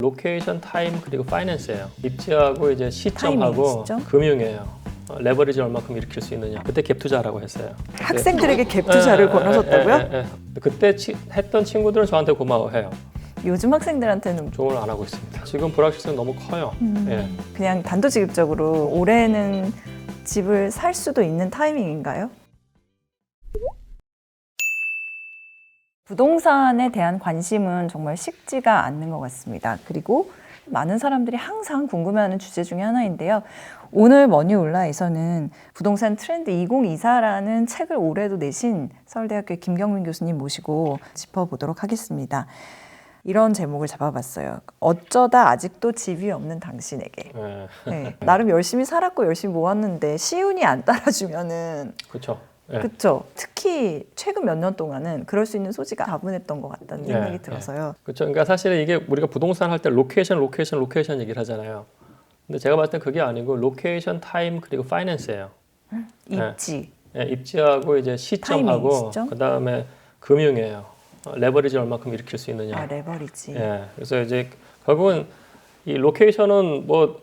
로케이션, 타임 그리고 파이낸스예요. 입지하고 이제 시점하고 타이밍, 시점? 금융이에요. 레버리지 얼마큼 일으킬 수 있느냐. 그때 갭 투자라고 했어요. 학생들에게 갭 투자를 권하셨다고요? 그때 했던 친구들은 저한테 고마워해요. 요즘 학생들한테는 조언을 안 하고 있습니다. 지금 불확실성이 너무 커요. 예. 그냥 단도직입적으로 올해는 집을 살 수도 있는 타이밍인가요? 부동산에 대한 관심은 정말 식지가 않는 것 같습니다. 그리고 많은 사람들이 항상 궁금해하는 주제 중에 하나인데요. 오늘 머니올라에서는 부동산 트렌드 2024라는 책을 올해도 내신 서울대학교의 김경민 교수님 모시고 짚어보도록 하겠습니다. 이런 제목을 잡아봤어요. 어쩌다 아직도 집이 없는 당신에게. 네, 나름 열심히 살았고 열심히 모았는데 시운이 안 따라주면은 그렇죠. 그렇죠. 특히 최근 몇 년 동안은 그럴 수 있는 소지가 다분했던 것 같다는 생각이 들어서요. 그렇죠. 그러니까 사실은 이게 우리가 부동산 할 때 로케이션 얘기를 하잖아요. 근데 제가 봤을 때 그게 아니고 로케이션, 타임 그리고 파이낸스예요. 입지. 입지하고 이제 시점하고 타이밍, 시점? 그다음에 금융이에요. 레버리지 얼마큼 일으킬 수 있느냐. 레버리지. 그래서 이제 결국은 이 로케이션은 뭐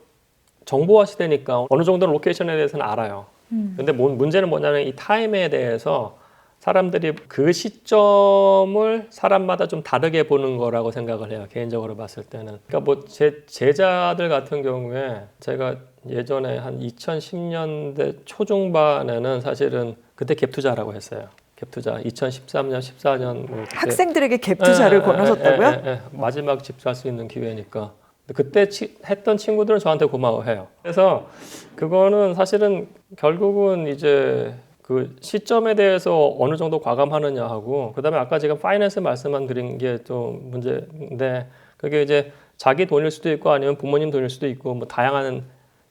정보화 시대니까 어느 정도는 로케이션에 대해서는 알아요. 근데 문제는 뭐냐면 이 타임에 대해서 사람들이 그 시점을 사람마다 좀 다르게 보는 거라고 생각을 해요. 개인적으로 봤을 때는. 그러니까 뭐 제 제자들 같은 경우에 제가 예전에 한 2010년대 초중반에는 사실은 그때 갭 투자라고 했어요. 갭 투자. 2013년, 14년 뭐 그때 학생들에게 갭 투자를 권하셨다고요? 마지막 집 살 수 있는 기회니까. 그때 했던 친구들은 저한테 고마워해요. 그래서 그거는 사실은 결국은 이제 그 시점에 대해서 어느 정도 과감하느냐 하고, 그다음에 아까 제가 파이낸스 말씀만 드린 게 좀 문제인데, 그게 이제 자기 돈일 수도 있고 아니면 부모님 돈일 수도 있고 뭐 다양한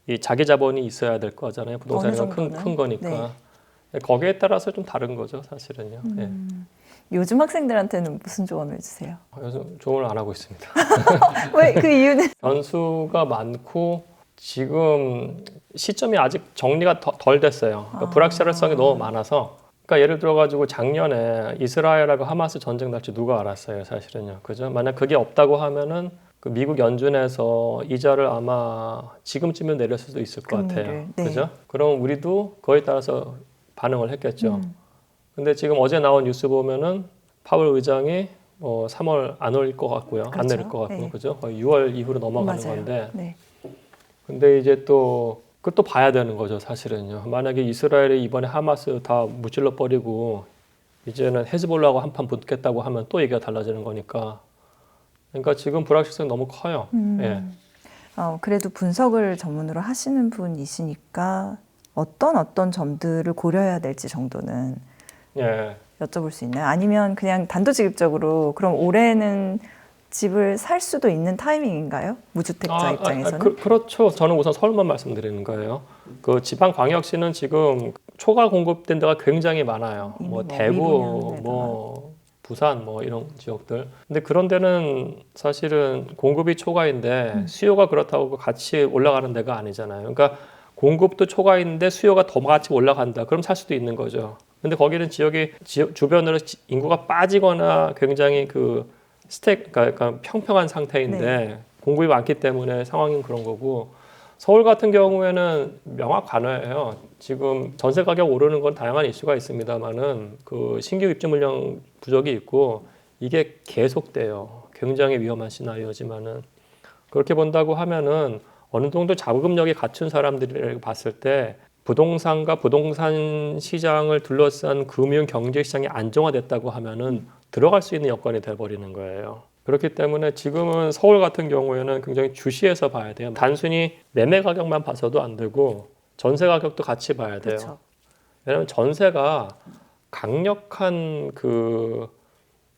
이 자기 자본이 있어야 될 거잖아요. 부동산이 큰 거니까. 네. 거기에 따라서 좀 다른 거죠, 사실은요. 요즘 학생들한테는 무슨 조언을 해주세요? 요즘 조언을 안 하고 있습니다. 왜? 그 이유는? 변수가 많고 지금 시점이 아직 정리가 덜 됐어요. 그러니까 불확실성이 너무 많아서. 그러니까 예를 들어가지고 작년에 이스라엘하고 하마스 전쟁 날지 누가 알았어요, 사실은요. 그죠? 만약 그게 없다고 하면은 그 미국 연준에서 이자를 아마 지금쯤은 내렸을 수도 있을 것 같아요. 네. 그죠? 그럼 우리도 그거에 따라서 반응을 했겠죠. 근데 지금 어제 나온 뉴스 보면은 파월 의장이 3월 안 올 것 같고요. 그렇죠. 안 내릴 것 같고, 그죠? 거의 6월 이후로 넘어가는 맞아요. 건데. 네. 근데 이제 또 그것도 봐야 되는 거죠, 사실은요. 만약에 이스라엘이 이번에 하마스 다 무찔러 버리고 이제는 헤즈볼라하고 한판 붙겠다고 하면 또 얘기가 달라지는 거니까. 그러니까 지금 불확실성이 너무 커요. 그래도 분석을 전문으로 하시는 분이시니까 어떤 점들을 고려해야 될지 정도는 여쭤볼 수 있나요? 아니면 그냥 단도직입적으로 그럼 올해는 집을 살 수도 있는 타이밍인가요? 무주택자 입장에서는? 그렇죠. 저는 우선 서울만 말씀드리는 거예요. 그 지방광역시는 지금 초과 공급된 데가 굉장히 많아요. 뭐 대구, 뭐 부산, 뭐 이런 지역들. 근데 그런 데는 사실은 공급이 초과인데 수요가 그렇다고 같이 올라가는 데가 아니잖아요. 그러니까 공급도 초과인데 수요가 더 같이 올라간다. 그럼 살 수도 있는 거죠. 근데 거기는 주변으로 인구가 빠지거나 굉장히 그러니까 평평한 상태인데 공급이 많기 때문에 상황은 그런 거고, 서울 같은 경우에는 명확관화예요. 지금 전세 가격 오르는 건 다양한 이슈가 있습니다만은 그 신규 입주 물량 부족이 있고 이게 계속돼요. 굉장히 위험한 시나리오지만은 그렇게 본다고 하면은 어느 정도 자금력이 갖춘 사람들을 봤을 때 부동산과 부동산 시장을 둘러싼 금융 경제 시장이 안정화됐다고 하면은 들어갈 수 있는 여건이 돼버리는 거예요. 그렇기 때문에 지금은 서울 같은 경우에는 굉장히 주시해서 봐야 돼요. 단순히 매매 가격만 봐서도 안 되고 전세 가격도 같이 봐야 돼요. 그렇죠. 왜냐하면 전세가 강력한 그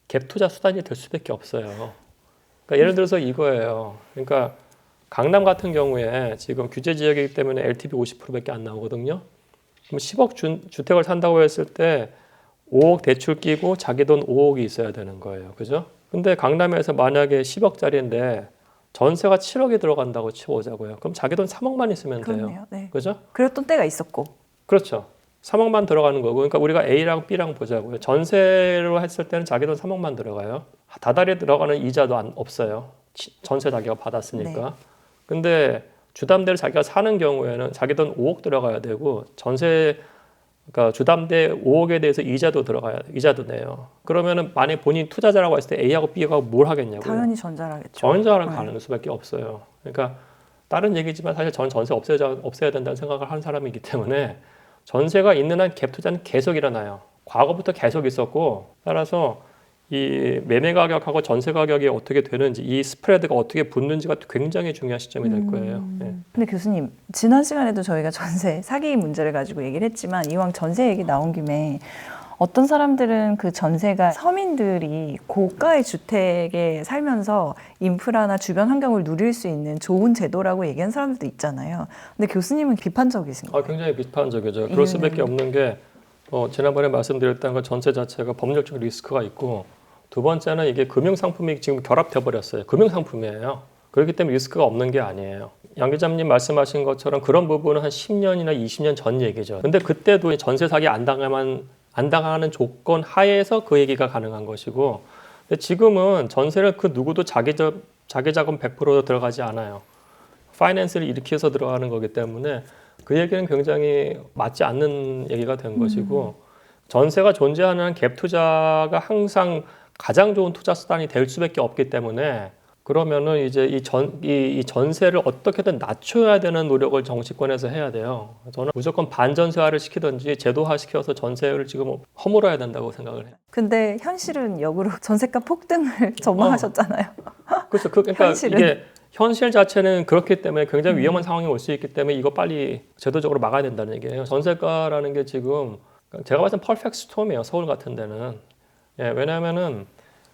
갭 투자 수단이 될 수밖에 없어요. 그러니까 예를 들어서 이거예요. 그러니까 강남 같은 경우에 지금 규제 지역이기 때문에 LTV 50%밖에 안 나오거든요. 그럼 10억 주택을 산다고 했을 때 5억 대출 끼고 자기 돈 5억이 있어야 되는 거예요. 그죠? 근데 강남에서 만약에 10억짜리인데 전세가 7억이 들어간다고 치워보자고요. 그럼 자기 돈 3억만 있으면 돼요. 네. 그죠? 그랬던 때가 있었고. 그렇죠. 3억만 들어가는 거고. 그러니까 우리가 A랑 B랑 보자고요. 전세로 했을 때는 자기 돈 3억만 들어가요. 다달이 들어가는 이자도 없어요. 전세 자기가 받았으니까. 근데 주담대를 자기가 사는 경우에는 자기 돈 5억 들어가야 되고 그러니까 주담대 5억에 대해서 이자도 내요. 그러면은 만약 본인 투자자라고 했을 때 A하고 B하고 뭘 하겠냐고요. 당연히 전자라겠죠. 전자를 가는 수밖에 없어요. 그러니까 다른 얘기지만 사실 저는 전세 없애야 된다는 생각을 하는 사람이기 때문에 전세가 있는 한 갭 투자는 계속 일어나요. 과거부터 계속 있었고 따라서 이 매매 가격하고 전세 가격이 어떻게 되는지 이 스프레드가 어떻게 붙는지가 굉장히 중요한 시점이 될 거예요. 예. 근데 교수님, 지난 시간에도 저희가 전세 사기 문제를 가지고 얘기를 했지만 이왕 전세 얘기 나온 김에 어떤 사람들은 그 전세가 서민들이 고가의 주택에 살면서 인프라나 주변 환경을 누릴 수 있는 좋은 제도라고 얘기하는 사람들도 있잖아요. 근데 교수님은 비판적이신가요? 굉장히 비판적이죠. 그럴 수밖에 없는 게 지난번에 말씀드렸던 건 전세 자체가 법률적 리스크가 있고 두 번째는 이게 금융상품이 지금 결합돼 버렸어요. 금융상품이에요. 그렇기 때문에 리스크가 없는 게 아니에요. 양 기자님 말씀하신 것처럼 그런 부분은 한 10년이나 20년 전 얘기죠. 근데 그때도 전세 사기 안 당하는 조건 하에서 그 얘기가 가능한 것이고 근데 지금은 전세를 그 누구도 자기 자금 100% 들어가지 않아요. 파이낸스를 일으켜서 들어가는 거기 때문에 그 얘기는 굉장히 맞지 않는 얘기가 된 것이고 전세가 존재하는 한 갭 투자가 항상 가장 좋은 투자 수단이 될 수밖에 없기 때문에 그러면은 이제 이 전세를 어떻게든 낮춰야 되는 노력을 정치권에서 해야 돼요. 저는 무조건 반전세화를 시키든지 제도화 시켜서 전세를 지금 허물어야 된다고 생각을 해요. 근데 현실은 역으로 전세가 폭등을 전망하셨잖아요. 그렇죠. 그러니까 현실은. 이게 현실 자체는 그렇기 때문에 굉장히 위험한 상황이 올 수 있기 때문에 이거 빨리 제도적으로 막아야 된다는 얘기예요. 전세가라는 게 지금 제가 봤을 땐 퍼펙트 스톰이에요. 서울 같은 데는. 예, 왜냐하면은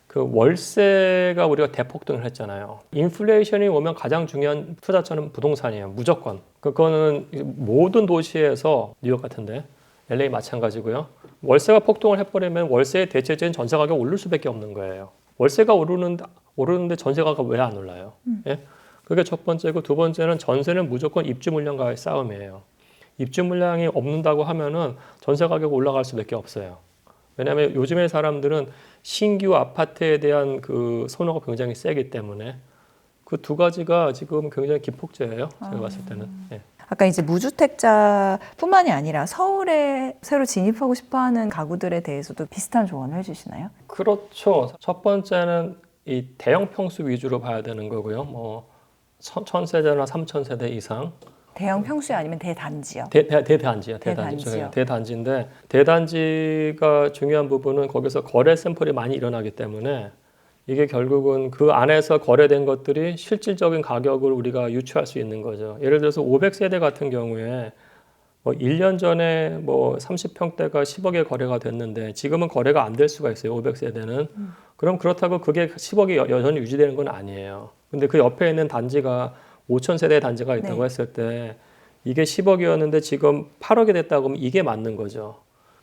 그 월세가 우리가 대폭등을 했잖아요. 인플레이션이 오면 가장 중요한 투자처는 부동산이에요. 무조건. 그거는 모든 도시에서 뉴욕 같은데 LA 마찬가지고요. 월세가 폭등을 해버리면 월세의 대체적인 전세 가격이 오를 수밖에 없는 거예요. 월세가 오르는데 전세가가 왜 안 올라요? 예? 그게 첫 번째고 두 번째는 전세는 무조건 입주 물량과의 싸움이에요. 입주 물량이 없는다고 하면은 전세 가격이 올라갈 수밖에 없어요. 왜냐하면 요즘의 사람들은 신규 아파트에 대한 그 선호가 굉장히 세기 때문에 그 두 가지가 지금 굉장히 기폭제예요. 제가 봤을 때는. 예. 아까 이제 무주택자뿐만이 아니라 서울에 새로 진입하고 싶어하는 가구들에 대해서도 비슷한 조언을 해주시나요? 그렇죠. 첫 번째는 이 대형 평수 위주로 봐야 되는 거고요. 뭐 1000세대나 3000세대 이상. 대형 평수요 아니면 대단지요? 대단지요. 대단지요. 대단지인데 대단지가 중요한 부분은 거기서 거래 샘플이 많이 일어나기 때문에 이게 결국은 그 안에서 거래된 것들이 실질적인 가격을 우리가 유추할 수 있는 거죠. 예를 들어서 500세대 같은 경우에 뭐 1년 전에 뭐 30평대가 10억에 거래가 됐는데 지금은 거래가 안 될 수가 있어요. 500세대는. 그럼 그렇다고 그게 10억이 여전히 유지되는 건 아니에요. 근데 그 옆에 있는 단지가 5,000세대 단지가 있다고 네. 했을 때 이게 10억이었는데 지금 8억이 됐다고 하면 이게 맞는 거죠.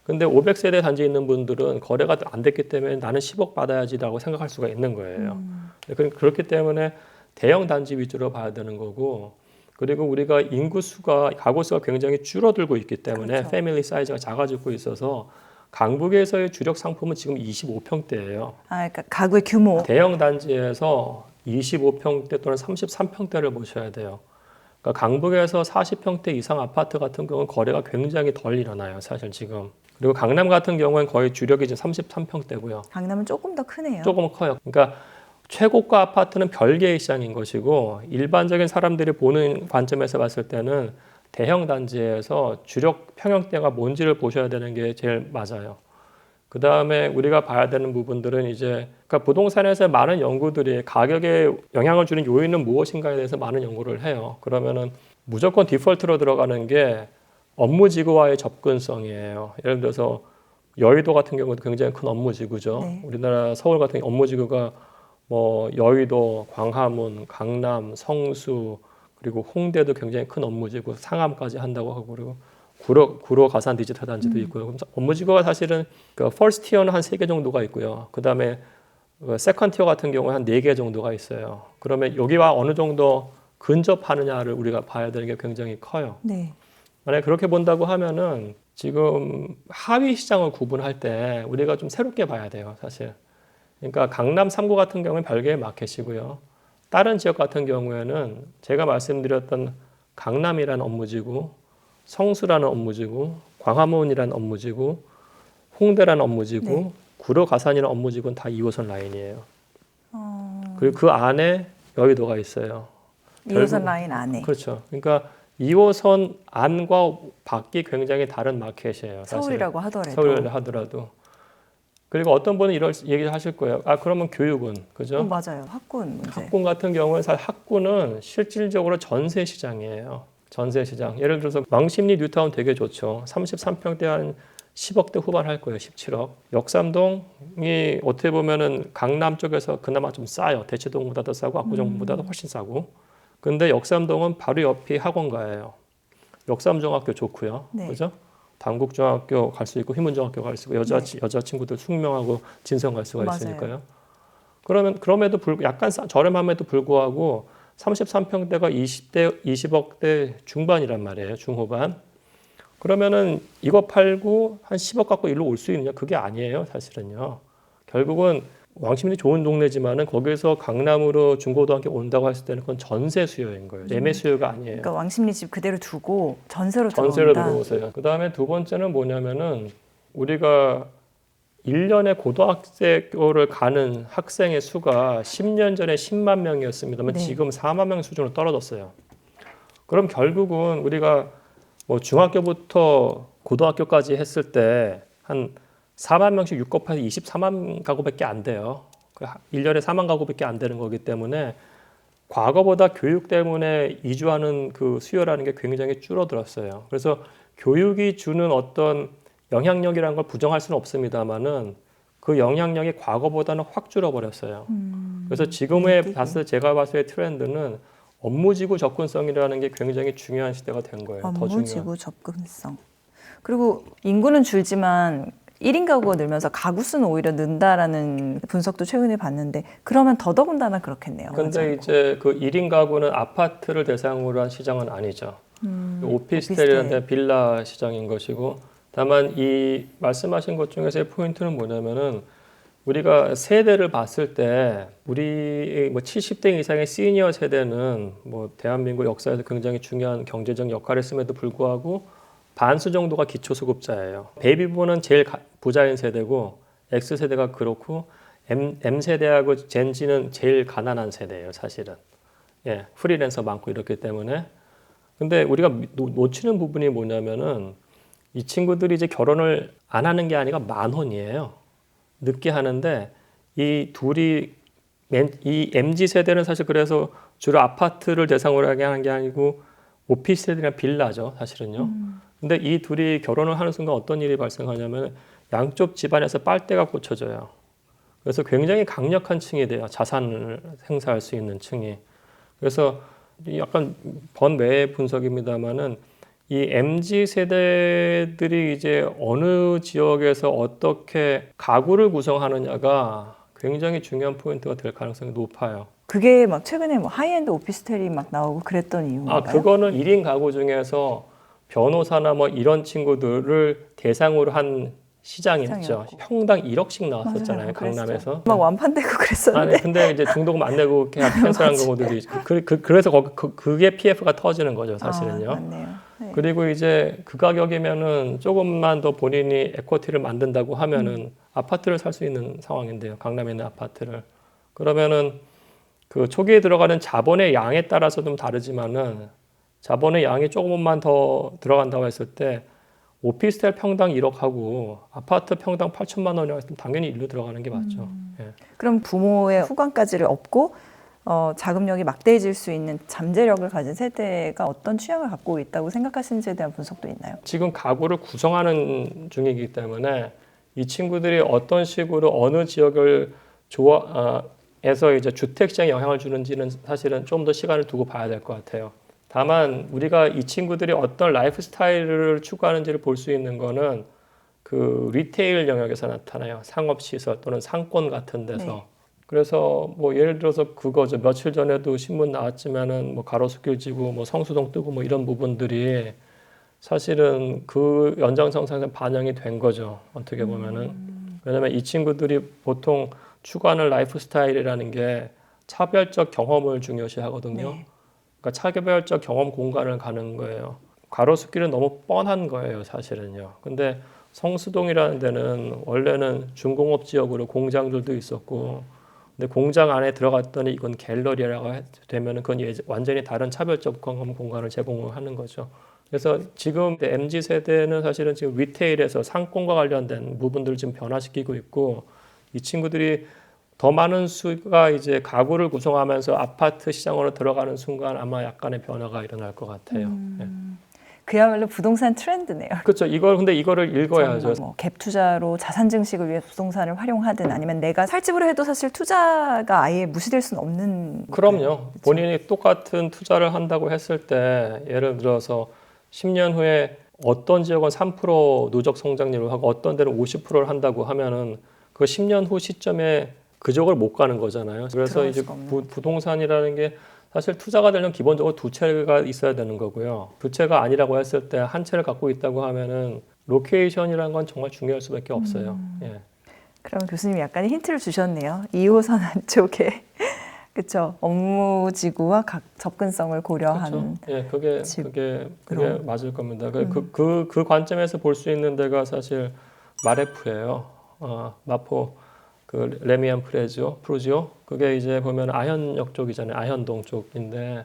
근데 500세대 단지에 있는 분들은 거래가 안 됐기 때문에 나는 10억 받아야지라고 생각할 수가 있는 거예요. 그렇기 때문에 대형 단지 위주로 봐야 되는 거고 그리고 우리가 가구 수가 굉장히 줄어들고 있기 때문에 그렇죠. 패밀리 사이즈가 작아지고 있어서 강북에서의 주력 상품은 지금 25평대예요. 그러니까 가구의 규모. 대형 단지에서 25평대 또는 33평대를 보셔야 돼요. 그러니까 강북에서 40평대 이상 아파트 같은 경우는 거래가 굉장히 덜 일어나요. 사실 지금. 그리고 강남 같은 경우는 거의 주력이 지금 33평대고요. 강남은 조금 더 크네요. 조금 커요. 그러니까 최고가 아파트는 별개의 시장인 것이고 일반적인 사람들이 보는 관점에서 봤을 때는 대형 단지에서 주력 평형대가 뭔지를 보셔야 되는 게 제일 맞아요. 그 다음에 우리가 봐야 되는 부분들은 이제 그러니까 부동산에서 많은 연구들이 가격에 영향을 주는 요인은 무엇인가에 대해서 많은 연구를 해요. 그러면은 무조건 디폴트로 들어가는 게 업무지구와의 접근성이에요. 예를 들어서 여의도 같은 경우도 굉장히 큰 업무지구죠. 네. 우리나라 서울 같은 업무지구가 뭐 여의도, 광화문, 강남, 성수 그리고 홍대도 굉장히 큰 업무지구, 상암까지 한다고 하고 그리고 구로 가산 디지털 단지도 있고요. 그럼 업무지구가 사실은 그 퍼스트 티어는 한 3개 정도가 있고요. 그다음에 세컨드 티어 같은 경우에 한 4개 정도가 있어요. 그러면 여기와 어느 정도 근접하느냐를 우리가 봐야 되는 게 굉장히 커요. 네. 만약에 그렇게 본다고 하면은 지금 하위 시장을 구분할 때 우리가 좀 새롭게 봐야 돼요, 사실. 그러니까 강남 3구 같은 경우는 별개의 마켓이고요. 다른 지역 같은 경우에는 제가 말씀드렸던 강남이라는 업무지구, 성수라는 업무지구, 광화문이라는 업무지구, 홍대라는 업무지구, 네. 구로 가산이라는 업무지구는 다 2호선 라인이에요. 그리고 그 안에 여의도가 있어요. 2호선 라인 안에. 그렇죠. 그러니까 2호선 안과 밖이 굉장히 다른 마켓이에요. 사실. 서울이라고 하더라도. 서울 하더라도. 그리고 어떤 분은 이런 얘기를 하실 거예요. 아, 그러면 교육은, 그죠? 맞아요. 학군 문제. 학군 같은 경우는 사실 학군은 실질적으로 전세 시장이에요. 전세 시장. 예를 들어서 왕십리 뉴타운 되게 좋죠. 33평대 한 10억대 후반 할 거예요. 17억. 역삼동이 어떻게 보면은 강남 쪽에서 그나마 좀 싸요. 대치동보다 더 싸고 압구정보다 더 훨씬 싸고. 근데 역삼동은 바로 옆이 학원가예요. 역삼중학교 좋고요. 네. 그죠? 당국중학교 갈 수 있고 휘문중학교 갈 수 있고 여자 친구들 숙명하고 진성 갈 수가 맞아요. 있으니까요. 그럼에도 약간 저렴함에도 불구하고 33평대가 20억대 중반이란 말이에요. 중후반. 그러면은 이거 팔고 한 10억 갖고 일로 올 수 있느냐? 그게 아니에요. 사실은요. 결국은 왕십리 좋은 동네지만은 거기서 강남으로 중고등학교 온다고 했을 때는 그건 전세 수요인 거예요. 매매 수요가 아니에요. 그러니까 왕십리 집 그대로 두고 전세로 전세로 들어온다. 들어오세요. 그 다음에 두 번째는 뭐냐면은 우리가 1년에 고등학교를 가는 학생의 수가 10년 전에 10만 명이었습니다만 네. 지금 4만 명 수준으로 떨어졌어요. 그럼 결국은 우리가 뭐 중학교부터 고등학교까지 했을 때 한 4만 명씩 6 곱해서 24만 가구밖에 안 돼요. 1년에 4만 가구밖에 안 되는 거기 때문에 과거보다 교육 때문에 이주하는 그 수요라는 게 굉장히 줄어들었어요. 그래서 교육이 주는 어떤 영향력이라는 걸 부정할 수는 없습니다만은 그 영향력이 과거보다는 확 줄어버렸어요. 그래서 지금의 제가 봤을 때 트렌드는 업무지구 접근성이라는 게 굉장히 중요한 시대가 된 거예요. 더 중요한. 업무지구 접근성. 그리고 인구는 줄지만 1인 가구가 늘면서 가구 수는 오히려 는다라는 분석도 최근에 봤는데 그러면 더더군다나 그렇겠네요. 근데 이제 그 1인 가구는 아파트를 대상으로 한 시장은 아니죠. 오피스텔이라는 빌라 시장인 것이고 다만 이 말씀하신 것 중에서의 포인트는 뭐냐면은 우리가 세대를 봤을 때 우리 뭐 70대 이상의 시니어 세대는 뭐 대한민국 역사에서 굉장히 중요한 경제적 역할을 했음에도 불구하고 반수 정도가 기초수급자예요. 베이비부모는 제일 부자인 세대고 X세대가 그렇고 M세대하고 젠지는 제일 가난한 세대예요. 사실은. 예, 프리랜서 많고 이렇기 때문에. 근데 우리가 놓치는 부분이 뭐냐면은 이 친구들이 이제 결혼을 안 하는 게 아니라 만혼이에요. 늦게 하는데 이 MZ 세대는 사실 그래서 주로 아파트를 대상으로 하게 하는 게 아니고 오피스텔이나 빌라죠, 사실은요. 근데 이 둘이 결혼을 하는 순간 어떤 일이 발생하냐면 양쪽 집안에서 빨대가 꽂혀져요. 그래서 굉장히 강력한 층이 돼요. 자산을 행사할 수 있는 층이. 그래서 약간 번외의 분석입니다만은 이 MZ 세대들이 이제 어느 지역에서 어떻게 가구를 구성하느냐가 굉장히 중요한 포인트가 될 가능성이 높아요. 그게 막 최근에 뭐 하이엔드 오피스텔이 막 나오고 그랬던 이유인가요? 그거는 1인 가구 중에서 변호사나 뭐 이런 친구들을 대상으로 한 시장이었죠. 시장이었고. 평당 1억씩 나왔었잖아요. 맞아요. 강남에서. 막 완판되고 그랬었는데. 아니, 근데 이제 중도금 안 내고 그냥 캔슬한 경우들이 그래서 그게 PF가 터지는 거죠, 사실은요. 맞네요. 네. 그리고 이제 그 가격이면은 조금만 더 본인이 에쿼티를 만든다고 하면은 아파트를 살 수 있는 상황인데요. 강남에 있는 아파트를. 그러면은 그 초기에 들어가는 자본의 양에 따라서 좀 다르지만은 자본의 양이 조금만 더 들어간다고 했을 때 오피스텔 평당 1억하고 아파트 평당 8천만 원이라고 했으면 당연히 일로 들어가는 게 맞죠. 예. 그럼 부모의 후관까지를 업고 자금력이 막대해질 수 있는 잠재력을 가진 세대가 어떤 취향을 갖고 있다고 생각하시는지에 대한 분석도 있나요? 지금 가구를 구성하는 중이기 때문에 이 친구들이 어떤 식으로 어느 지역을 해서 이제 주택 시장에 영향을 주는지는 사실은 좀 더 시간을 두고 봐야 될 것 같아요. 다만 우리가 이 친구들이 어떤 라이프 스타일을 추구하는지를 볼 수 있는 거는 그 리테일 영역에서 나타나요. 상업시설 또는 상권 같은 데서. 네. 그래서 뭐 예를 들어서 그거죠. 며칠 전에도 신문 나왔지만은 뭐 가로수길 지고 뭐 성수동 뜨고 뭐 이런 부분들이 사실은 그 연장선상에서 반영이 된 거죠. 어떻게 보면은. 왜냐면 이 친구들이 보통 추구하는 라이프 스타일이라는 게 차별적 경험을 중요시 하거든요. 네. 그러니까 차별적 경험 공간을 가는 거예요. 가로수길은 너무 뻔한 거예요, 사실은요. 근데 성수동이라는 데는 원래는 중공업 지역으로 공장들도 있었고, 근데 공장 안에 들어갔더니 이건 갤러리라고 되면은 그건 완전히 다른 차별적 경험 공간을 제공하는 거죠. 그래서 지금 MZ 세대는 사실은 지금 리테일에서 상권과 관련된 부분들을 지금 변화시키고 있고, 이 친구들이 더 많은 수가 이제 가구를 구성하면서 아파트 시장으로 들어가는 순간 아마 약간의 변화가 일어날 것 같아요. 예. 그야말로 부동산 트렌드네요. 그렇죠. 근데 이거를 읽어야죠. 뭐 갭 투자로 자산 증식을 위해 부동산을 활용하든 아니면 내가 살 집으로 해도 사실 투자가 아예 무시될 수는 없는. 그럼요. 본인이 똑같은 투자를 한다고 했을 때 예를 들어서 10년 후에 어떤 지역은 3% 누적 성장률을 하고 어떤 데는 50%를 한다고 하면은 그 10년 후 시점에 그 지역을 못 가는 거잖아요. 그래서 이제 부동산이라는 게 사실 투자가 되려면 기본적으로 두 채가 있어야 되는 거고요. 두 채가 아니라고 했을 때 한 채를 갖고 있다고 하면은 로케이션이라는 건 정말 중요할 수밖에 없어요. 예. 그럼 교수님이 약간의 힌트를 주셨네요. 2호선 안쪽에 그렇죠. 업무지구와 각 접근성을 고려한. 그렇죠. 예, 그게 맞을 겁니다. 그 관점에서 볼 수 있는 데가 사실 마레프예요. 마포 그 레미안 프루지오 그게 이제 보면 아현역 쪽이잖아요. 아현동 쪽인데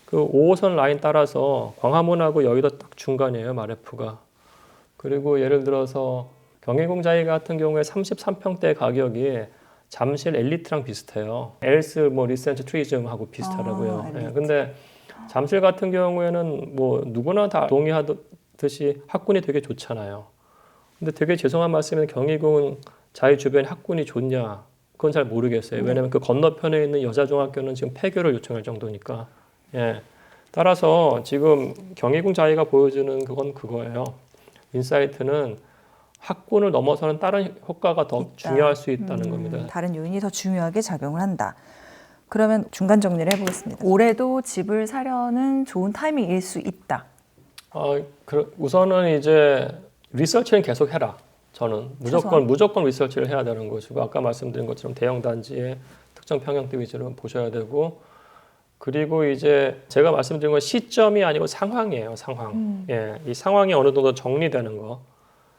그 5호선 라인 따라서 광화문하고 여의도 딱 중간이에요. 마레프가. 그리고 예를 들어서 경희궁자이 같은 경우에 33평대 가격이 잠실 엘리트랑 비슷해요. 엘스 뭐 리센트 투리즘하고 비슷하더라고요. 예, 근데 잠실 같은 경우에는 뭐 누구나 다 동의하듯이 학군이 되게 좋잖아요. 근데 되게 죄송한 말씀은 경희궁 자유 주변에 학군이 좋냐? 그건 잘 모르겠어요. 왜냐하면 그 건너편에 있는 여자중학교는 지금 폐교를 요청할 정도니까. 예. 따라서 지금 경희궁 자유가 보여주는 그건 그거예요. 인사이트는 학군을 넘어서는 다른 효과가 더 중요할 수 있다는 겁니다. 다른 요인이 더 중요하게 작용을 한다. 그러면 중간 정리를 해보겠습니다. 올해도 집을 사려는 좋은 타이밍일 수 있다. 우선은 이제 리서치는 계속 해라. 저는 무조건 리서치를 해야 되는 것이고 아까 말씀드린 것처럼 대형 단지의 특정 평형대 위주로 보셔야 되고 그리고 이제 제가 말씀드린 건 시점이 아니고 상황이에요. 상황. 예, 이 상황이 어느 정도 정리되는 거.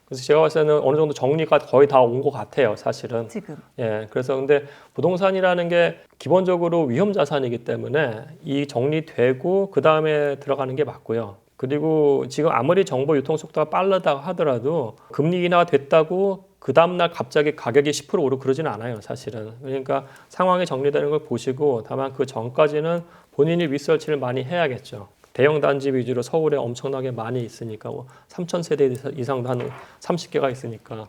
그래서 제가 봤을 때는 어느 정도 정리가 거의 다 온 것 같아요. 사실은. 지금. 예, 그래서 근데 부동산이라는 게 기본적으로 위험 자산이기 때문에 이 정리되고 그 다음에 들어가는 게 맞고요. 그리고 지금 아무리 정보 유통 속도가 빠르다 하더라도 금리 인하가 됐다고 그 다음날 갑자기 가격이 10% 오르고 그러지는 않아요, 사실은. 그러니까 상황이 정리되는 걸 보시고 다만 그 전까지는 본인이 리서치를 많이 해야겠죠. 대형 단지 위주로 서울에 엄청나게 많이 있으니까 3,000세대 이상도 한 30개가 있으니까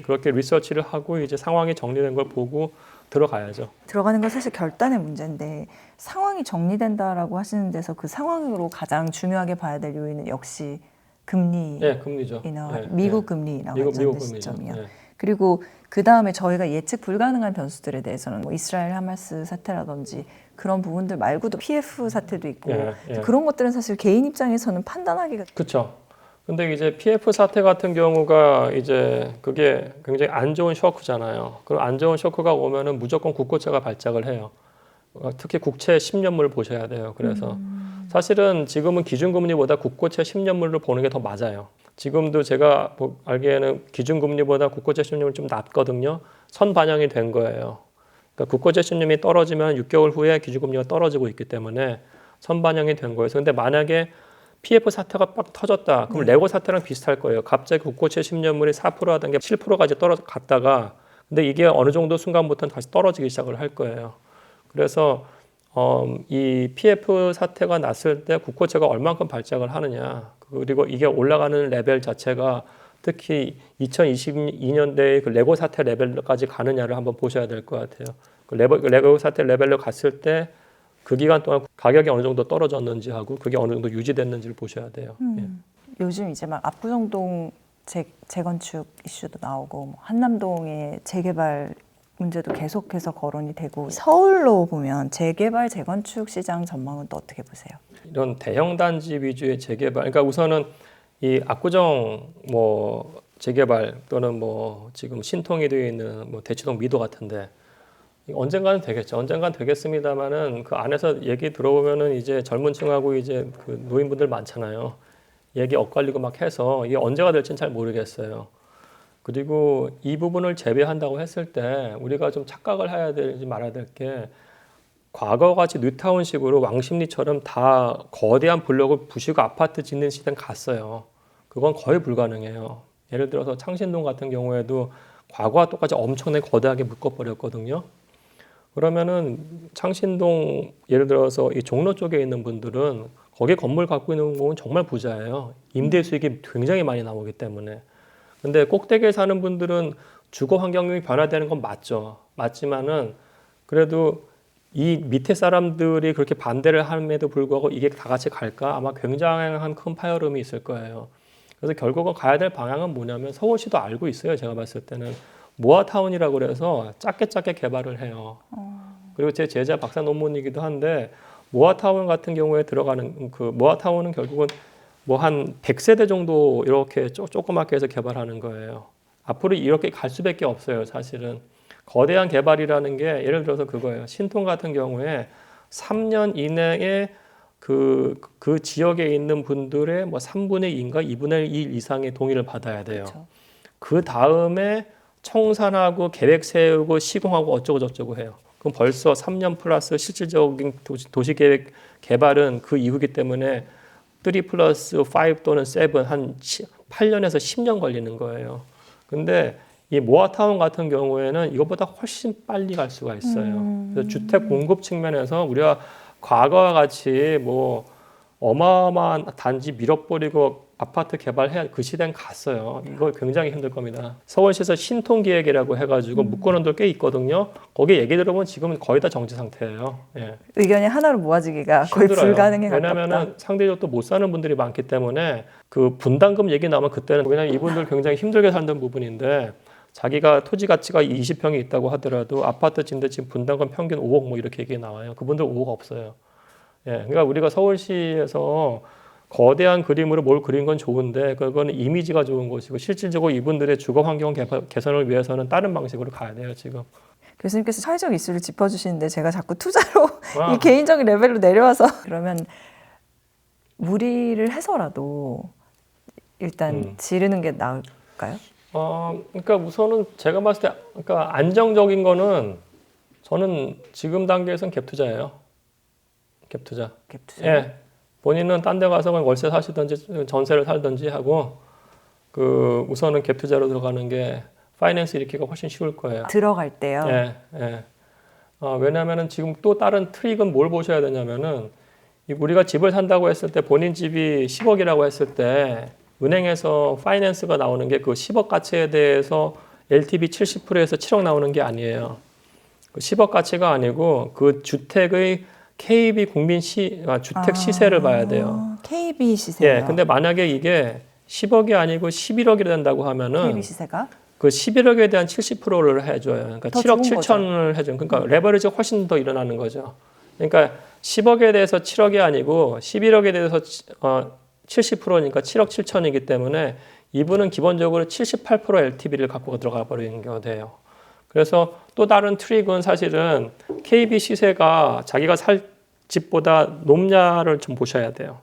그렇게 리서치를 하고 이제 상황이 정리된 걸 보고 들어가야죠. 들어가는 건 사실 결단의 문제인데 상황이 정리된다라고 하시는 데서 그 상황으로 가장 중요하게 봐야 될 요인은 역시 금리 금리죠. 인하, 미국 금리 인하 관련된 시점이요. 네. 그리고 그 다음에 저희가 예측 불가능한 변수들에 대해서는 뭐 이스라엘 하마스 사태라든지 그런 부분들 말고도 PF 사태도 있고 그런 것들은 사실 개인 입장에서는 판단하기가 그렇죠. 근데 이제 PF 사태 같은 경우가 이제 그게 굉장히 안 좋은 쇼크잖아요. 그럼 안 좋은 쇼크가 오면은 무조건 국고채가 발작을 해요. 특히 국채 10년물을 보셔야 돼요. 그래서 사실은 지금은 기준금리보다 국고채 10년물을 보는 게 더 맞아요. 지금도 제가 알기에는 기준금리보다 국고채 10년물이 좀 낮거든요. 선반영이 된 거예요. 그러니까 국고채 10년물이 떨어지면 6개월 후에 기준금리가 떨어지고 있기 때문에 선반영이 된 거예요. 근데 만약에 PF 사태가 빡 터졌다. 그럼 레고 사태랑 비슷할 거예요. 갑자기 국고채 10년물이 4% 하던 게 7%까지 갔다가 근데 이게 어느 정도 순간부터는 다시 떨어지기 시작을 할 거예요. 그래서 이 PF 사태가 났을 때 국고채가 얼만큼 발작을 하느냐 그리고 이게 올라가는 레벨 자체가 특히 2022년대의 그 레고 사태 레벨까지 가느냐를 한번 보셔야 될 것 같아요. 그 레고 사태 레벨로 갔을 때 그 기간 동안 가격이 어느 정도 떨어졌는지 하고 그게 어느 정도 유지됐는지를 보셔야 돼요. 예. 요즘 이제 막 압구정동 재건축 이슈도 나오고 뭐 한남동의 재개발 문제도 계속해서 거론이 되고 서울로 보면 재개발 재건축 시장 전망은 또 어떻게 보세요? 이런 대형 단지 위주의 재개발, 그러니까 우선은 이 압구정 뭐 재개발 또는 뭐 지금 신통이 되어 있는 뭐 대치동 미도 같은데 언젠가는 되겠죠. 언젠가는 되겠습니다만은 그 안에서 얘기 들어보면은 이제 젊은 층하고 이제 그 노인분들 많잖아요. 얘기 엇갈리고 막 해서 이게 언제가 될지는 잘 모르겠어요. 그리고 이 부분을 재배한다고 했을 때 우리가 좀 착각을 해야 되지 말아야 될 게 과거같이 뉴타운식으로 왕십리처럼 다 거대한 블록을 부시고 아파트 짓는 시대는 갔어요. 그건 거의 불가능해요. 예를 들어서 창신동 같은 경우에도 과거와 똑같이 엄청나게 거대하게 묶어버렸거든요. 그러면은 창신동 예를 들어서 이 종로 쪽에 있는 분들은 거기 건물 갖고 있는 건 정말 부자예요. 임대 수익이 굉장히 많이 나오기 때문에. 근데 꼭대기에 사는 분들은 주거 환경이 변화되는 건 맞죠. 맞지만은 그래도 이 밑에 사람들이 그렇게 반대를 함에도 불구하고 이게 다 같이 갈까? 아마 굉장한 큰 파열음이 있을 거예요. 그래서 결국은 가야 될 방향은 뭐냐면 서울시도 알고 있어요. 제가 봤을 때는 모아타운이라고 그래서 작게 개발을 해요. 그리고 제 제자 박사 논문이기도 한데 모아타운 같은 경우에 들어가는 그 모아타운은 결국은 뭐 한 100세대 정도 이렇게 조그맣게 해서 개발하는 거예요. 앞으로 이렇게 갈 수밖에 없어요. 사실은. 거대한 개발이라는 게 예를 들어서 그거예요. 신통 같은 경우에 3년 이내에 그 지역에 있는 분들의 뭐 3분의 2인가 2분의 1 이상의 동의를 받아야 돼요. 그렇죠. 그 다음에 청산하고 계획 세우고 시공하고 어쩌고 저쩌고 해요. 그럼 벌써 3년 플러스 실질적인 도시계획 개발은 그 이후기 때문에 3 플러스 5 또는 7 한 8년에서 10년 걸리는 거예요. 근데 이 모아타운 같은 경우에는 이것보다 훨씬 빨리 갈 수가 있어요. 그래서 주택 공급 측면에서 우리가 과거와 같이 뭐 어마어마한 단지 밀어버리고 아파트 개발해야 그 시대는 갔어요. 이거 굉장히 힘들 겁니다. 서울시에서 신통기획이라고 해가지고 묶어놓은 데꽤 있거든요. 거기 얘기 들어보면 지금은 거의 다 정지 상태예요. 예. 의견이 하나로 모아지기가 거의 힘들어요. 불가능해 가깝다. 왜냐하면 상대적으로 또 못 사는 분들이 많기 때문에 그 분담금 얘기 나오면 그때는 왜냐면 이분들 굉장히 힘들게 살던 부분인데 자기가 토지 가치가 20평이 있다고 하더라도 아파트 짓는데 지금 분담금 평균 5억 뭐 이렇게 얘기 나와요. 그분들 5억 없어요. 예, 그러니까 우리가 서울시에서 거대한 그림으로 뭘 그린 건 좋은데 그건 이미지가 좋은 것이고 실질적으로 이분들의 주거 환경 개선을 위해서는 다른 방식으로 가야 돼요 지금. 교수님께서 사회적 이슈를 짚어주시는데 제가 자꾸 투자로 아. 이 개인적인 레벨로 내려와서 그러면 무리를 해서라도 일단 지르는 게 나을까요? 그러니까 우선은 제가 봤을 때 그러니까 안정적인 거는 저는 지금 단계에서는 갭 투자예요. 갭 투자. 갭 투자. 예. 본인은 딴 데 가서 월세 사시든지 전세를 살든지 하고 그 우선은 갭 투자로 들어가는 게 파이낸스 일으키기가 훨씬 쉬울 거예요. 들어갈 때요. 예, 예. 왜냐하면은 지금 또 다른 트릭은 뭘 보셔야 되냐면은 우리가 집을 산다고 했을 때 본인 집이 10억이라고 했을 때 은행에서 파이낸스가 나오는 게 그 10억 가치에 대해서 LTV 70%에서 7억 나오는 게 아니에요. 그 10억 가치가 아니고 그 주택의 KB 주택 시세를 봐야 돼요. KB 시세요. 예, 근데 만약에 이게 10억이 아니고 11억이 된다고 하면은 KB 시세가 그 11억에 대한 70%를 해줘요. 그러니까 더 7억 좋은 7천을 해줘요. 그러니까 레버리지가 훨씬 더 일어나는 거죠. 그러니까 10억에 대해서 7억이 아니고 11억에 대해서 70%니까 7억 7천이기 때문에 이분은 기본적으로 78% LTV를 갖고 들어가 버리는 게 돼요. 그래서 또 다른 트릭은 사실은 KB 시세가 자기가 살 집보다 높냐를 좀 보셔야 돼요.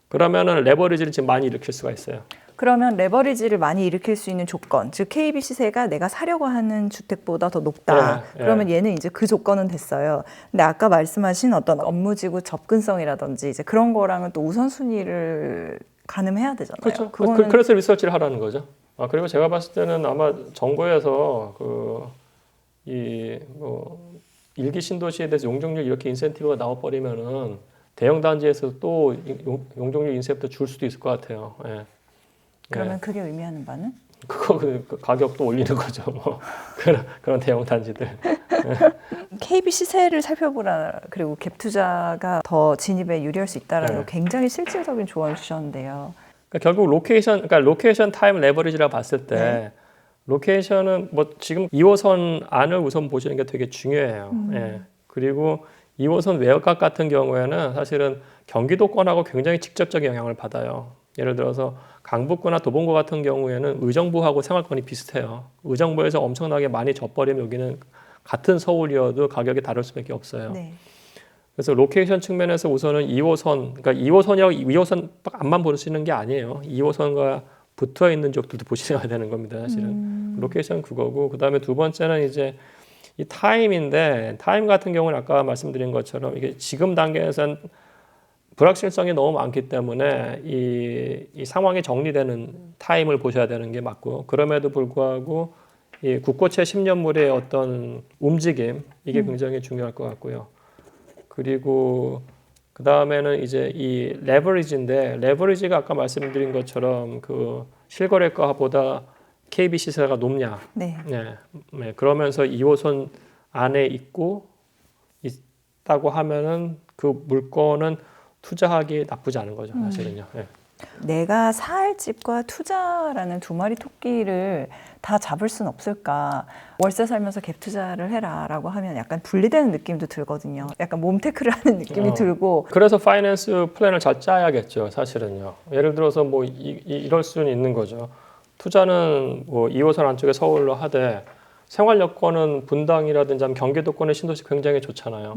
그러면은 레버리지를 지금 많이 일으킬 수가 있어요. 그러면 레버리지를 많이 일으킬 수 있는 조건, 즉 KB 시세가 내가 사려고 하는 주택보다 더 높다. 네, 그러면 얘는 이제 그 조건은 됐어요. 근데 아까 말씀하신 어떤 업무지구 접근성이라든지 이제 그런 거랑은 또 우선순위를 가늠해야 되잖아요. 그렇죠. 그거는 그래서 리서치를 하라는 거죠. 그리고 제가 봤을 때는 아마 정부에서 일기 신도시에 대해서 용적률 이렇게 인센티브가 나와버리면은 대형 단지에서 또 용적률 인센티브 줄 수도 있을 것 같아요. 예. 그러면 예. 그게 의미하는 바는? 그 가격도 올리는 거죠. 뭐 그런 대형 단지들. KB 시세를 살펴보라 그리고 갭 투자가 더 진입에 유리할 수 있다라는 네. 굉장히 실질적인 조언을 주셨는데요. 그러니까 결국 로케이션 타임 레버리지라고 봤을 때 네. 로케이션은 뭐 지금 2호선 안을 우선 보시는 게 되게 중요해요. 예. 그리고 2호선 외곽 같은 경우에는 사실은 경기도권하고 굉장히 직접적인 영향을 받아요. 예를 들어서 강북구나 도봉구 같은 경우에는 의정부하고 생활권이 비슷해요. 의정부에서 엄청나게 많이 져버리면 여기는 같은 서울이어도 가격이 다를 수밖에 없어요. 네. 그래서 로케이션 측면에서 우선은 2호선, 그러니까 2호선이라고 2호선 앞만 보시는 게 아니에요. 2호선과 붙어 있는 지역들도 보셔야 되는 겁니다. 사실은 로케이션 그거고, 그 다음에 두 번째는 이제 이 타임인데, 타임 같은 경우는 아까 말씀드린 것처럼 이게 지금 단계에서는 불확실성이 너무 많기 때문에 이 상황이 정리되는 타임을 보셔야 되는 게 맞고, 그럼에도 불구하고 이 국고채 10년물의 어떤 움직임, 이게 굉장히 중요할 것 같고요. 그리고 그 다음에는 이제 이 레버리지인데, 레버리지가 아까 말씀드린 것처럼 그 실거래가보다 KB 시세가 높냐. 네. 네. 그러면서 2호선 안에 있다고 하면은 그 물건은 투자하기 나쁘지 않은 거죠, 사실은요. 네. 내가 살 집과 투자라는 두 마리 토끼를 다 잡을 순 없을까. 월세 살면서 갭 투자를 해라라고 하면 약간 분리되는 느낌도 들거든요. 약간 몸테크를 하는 느낌이 들고. 그래서 파이낸스 플랜을 잘 짜야겠죠, 사실은요. 예를 들어서 뭐 이럴 수는 있는 거죠. 투자는 뭐 2호선 안쪽에 서울로 하되 생활 여건은 분당이라든지 경기도권의 신도시 굉장히 좋잖아요.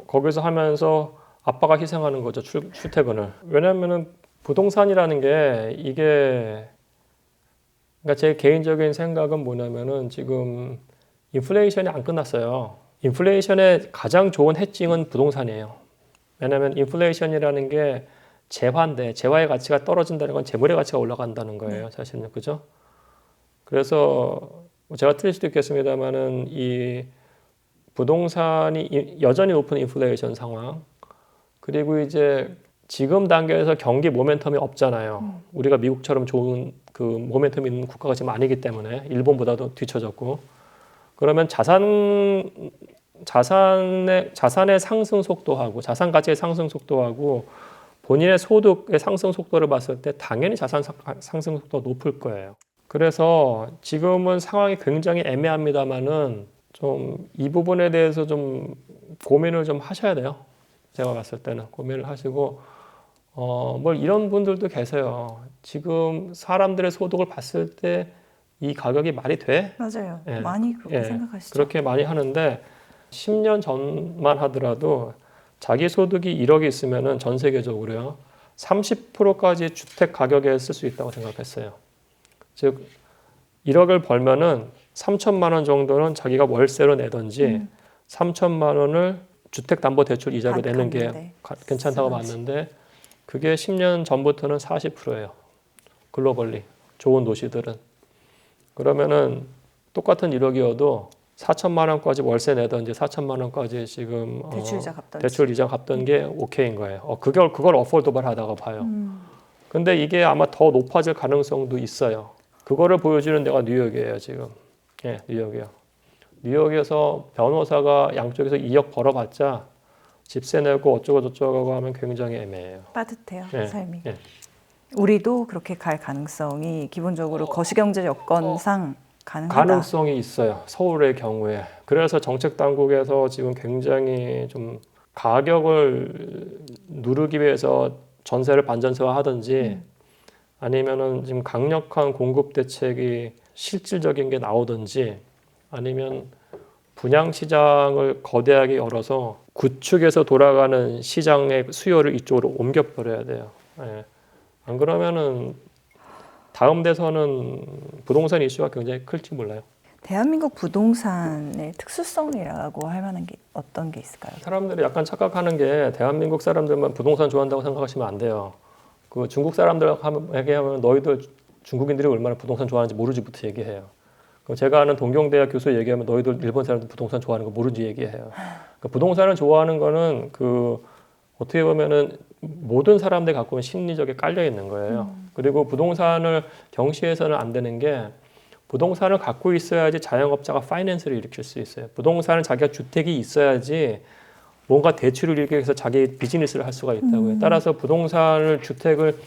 거기서 하면서 아빠가 희생하는 거죠, 출퇴근을. 왜냐면은 부동산이라는 게 이게, 그러니까 제 개인적인 생각은 뭐냐면은 지금 인플레이션이 안 끝났어요. 인플레이션의 가장 좋은 해칭은 부동산이에요. 왜냐하면 인플레이션이라는 게 재화인데, 재화의 가치가 떨어진다는 건 재물의 가치가 올라간다는 거예요, 사실은. 그죠? 그래서 제가 틀릴 수도 있겠습니다만은 이 부동산이 여전히 높은 인플레이션 상황, 그리고 이제 지금 단계에서 경기 모멘텀이 없잖아요. 우리가 미국처럼 좋은 그 모멘텀이 있는 국가가 지금 아니기 때문에, 일본보다도 뒤처졌고, 그러면 자산의 상승 속도하고 자산 가치의 상승 속도하고 본인의 소득의 상승 속도를 봤을 때 당연히 자산 상승 속도가 높을 거예요. 그래서 지금은 상황이 굉장히 애매합니다만은 좀 이 부분에 대해서 좀 고민을 좀 하셔야 돼요. 제가 봤을 때는 고민을 하시고, 뭘 이런 분들도 계세요. 지금 사람들의 소득을 봤을 때 이 가격이 말이 돼? 맞아요. 예. 많이 그렇게 생각하시죠. 그렇게 많이 하는데 10년 전만 하더라도 자기 소득이 1억이 있으면은 전 세계적으로요 30%까지 주택 가격에 쓸 수 있다고 생각했어요. 즉 1억을 벌면은 3천만 원 정도는 자기가 월세로 내든지 3천만 원을 주택담보대출 이자로 내는 게 괜찮다고 봤는데, 그게 10년 전부터는 40%예요. 글로벌리 좋은 도시들은. 그러면은 똑같은 1억이어도 4천만 원까지 월세 내든지 4천만 원까지 지금 대출 이자 갚던 게 오케이인 거예요. 그걸 어포더블 하다가 봐요. 근데 이게 아마 더 높아질 가능성도 있어요. 그거를 보여주는 데가 뉴욕이에요, 지금. 예, 뉴욕이요. 뉴욕에서 변호사가 양쪽에서 2억 벌어봤자 집세 내고 어쩌고 저쩌고 하면 굉장히 애매해요. 빠듯해요, 예, 삶이. 예. 우리도 그렇게 갈 가능성이 기본적으로 거시경제 여건상 가능하다. 가능성이 있어요, 서울의 경우에. 그래서 정책 당국에서 지금 굉장히 좀 가격을 누르기 위해서 전세를 반전세화 하든지 아니면은 지금 강력한 공급 대책이 실질적인 게 나오든지, 아니면 분양 시장을 거대하게 열어서 구축에서 돌아가는 시장의 수요를 이쪽으로 옮겨버려야 돼요. 예. 안 그러면은 다음 대선은 부동산 이슈가 굉장히 클지 몰라요. 대한민국 부동산의 특수성이라고 할 만한 게 어떤 게 있을까요? 사람들이 약간 착각하는 게 대한민국 사람들만 부동산 좋아한다고 생각하시면 안 돼요. 그 중국 사람들에게 하면 너희들 중국인들이 얼마나 부동산 좋아하는지 모르지부터 얘기해요. 그럼 제가 아는 동경대학 교수 얘기하면 너희들 일본 사람들 부동산 좋아하는 거 모르지 얘기해요. 그러니까 부동산을 좋아하는 거는 그 어떻게 보면은 모든 사람들이 갖고 있는 심리적에 깔려 있는 거예요. 그리고 부동산을 경시해서는 안 되는 게, 부동산을 갖고 있어야지 자영업자가 파이낸스를 일으킬 수 있어요. 부동산은 자기가 주택이 있어야지 뭔가 대출을 일으켜서 자기 비즈니스를 할 수가 있다고요. 따라서 부동산을, 주택을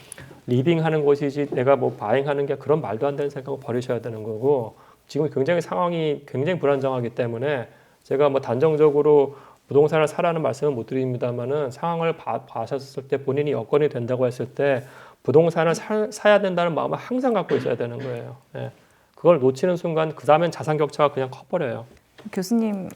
리빙하는 것이지 내가 뭐 바잉하는 게, 그런 말도 안 되는 생각을 버리셔야 되는 거고, 지금 굉장히 상황이 굉장히 불안정하기 때문에 제가 뭐 단정적으로 부동산을 사라는 말씀은 못 드립니다만은, 상황을 봐셨을 때 본인이 여건이 된다고 했을 때 부동산을 사야 된다는 마음을 항상 갖고 있어야 되는 거예요. 예. 그걸 놓치는 순간 그 다음엔 자산 격차가 그냥 커버려요. 교수님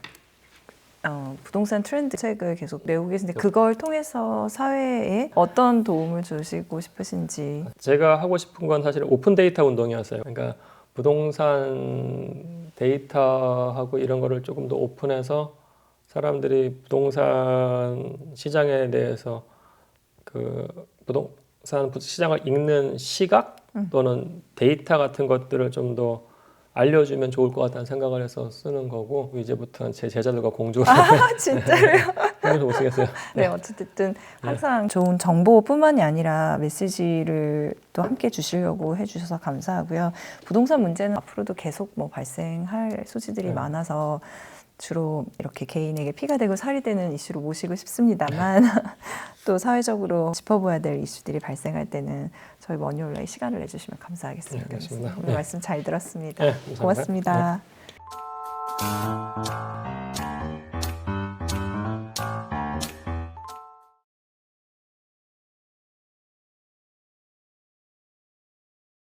부동산 트렌드 책을 계속 내고 계신데 그걸 통해서 사회에 어떤 도움을 주시고 싶으신지. 제가 하고 싶은 건 사실 오픈 데이터 운동이었어요. 그러니까 부동산 데이터하고 이런 거를 조금 더 오픈해서 사람들이 부동산 시장에 대해서 그 부동산 시장을 읽는 시각 또는 데이터 같은 것들을 좀 더 알려주면 좋을 것 같다는 생각을 해서 쓰는 거고, 이제부터는 제 제자들과 공조를 진짜로요? 하면서 못 쓰겠어요. 네, 어쨌든 항상 좋은 정보뿐만이 아니라 메시지를 또 함께 주시려고 해주셔서 감사하고요. 부동산 문제는 앞으로도 계속 뭐 발생할 소지들이 많아서 주로 이렇게 개인에게 피가 되고 살이 되는 이슈로 모시고 싶습니다만 또 사회적으로 짚어봐야 될 이슈들이 발생할 때는 저희 머니올라에 시간을 내주시면 감사하겠습니다. 알겠습니다. 오늘 말씀 잘 들었습니다. 감사합니다. 고맙습니다.